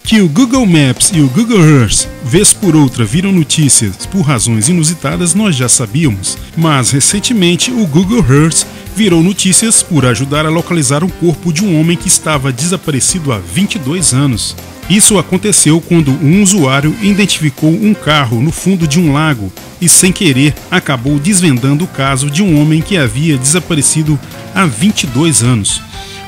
Que o Google Maps e o Google Earth, vez por outra, viram notícias por razões inusitadas, nós já sabíamos, mas recentemente o Google Earth virou notícias por ajudar a localizar o corpo de um homem que estava desaparecido há 22 anos. Isso aconteceu quando um usuário identificou um carro no fundo de um lago e, sem querer, acabou desvendando o caso de um homem que havia desaparecido há 22 anos.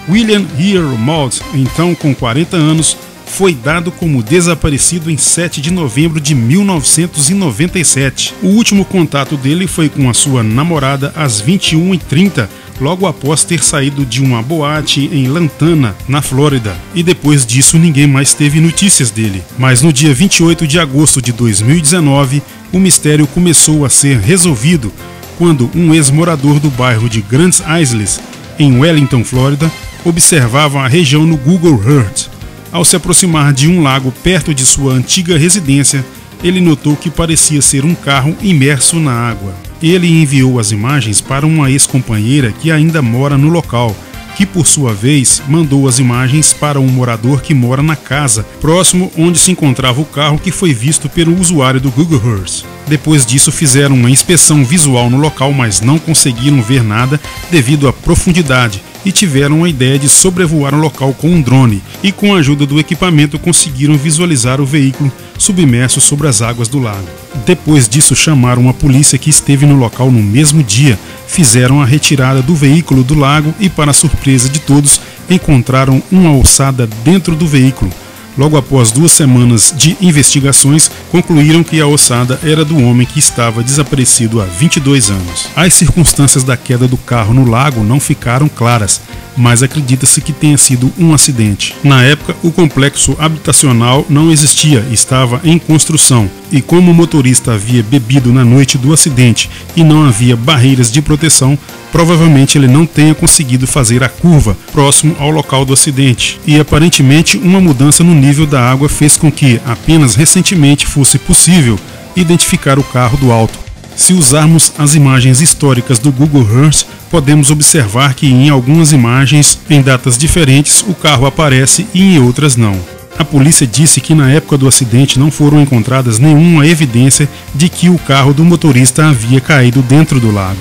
William Earl Maud, então com 40 anos, foi dado como desaparecido em 7 de novembro de 1997. O último contato dele foi com a sua namorada às 21h30, logo após ter saído de uma boate em Lantana, na Flórida. E depois disso ninguém mais teve notícias dele. Mas no dia 28 de agosto de 2019, o mistério começou a ser resolvido quando um ex-morador do bairro de Grand Isles, em Wellington, Flórida, observava a região no Google Earth. Ao se aproximar de um lago perto de sua antiga residência, ele notou que parecia ser um carro imerso na água. Ele enviou as imagens para uma ex-companheira que ainda mora no local, que por sua vez mandou as imagens para um morador que mora na casa, próximo onde se encontrava o carro que foi visto pelo usuário do Google Earth. Depois disso fizeram uma inspeção visual no local, mas não conseguiram ver nada devido à profundidade e tiveram a ideia de sobrevoar o local com um drone e com a ajuda do equipamento conseguiram visualizar o veículo submerso sobre as águas do lago. Depois disso chamaram a polícia que esteve no local no mesmo dia, fizeram a retirada do veículo do lago e, para surpresa de todos, encontraram uma ossada dentro do veículo. Logo após 2 semanas de investigações, concluíram que a ossada era do homem que estava desaparecido há 22 anos. As circunstâncias da queda do carro no lago não ficaram claras, mas acredita-se que tenha sido um acidente. Na época, o complexo habitacional não existia, estava em construção, e como o motorista havia bebido na noite do acidente e não havia barreiras de proteção, provavelmente ele não tenha conseguido fazer a curva próximo ao local do acidente. E aparentemente uma mudança no nível da água fez com que apenas recentemente fosse possível identificar o carro do alto. Se usarmos as imagens históricas do Google Earth, podemos observar que em algumas imagens, em datas diferentes, o carro aparece e em outras não. A polícia disse que na época do acidente não foram encontradas nenhuma evidência de que o carro do motorista havia caído dentro do lago.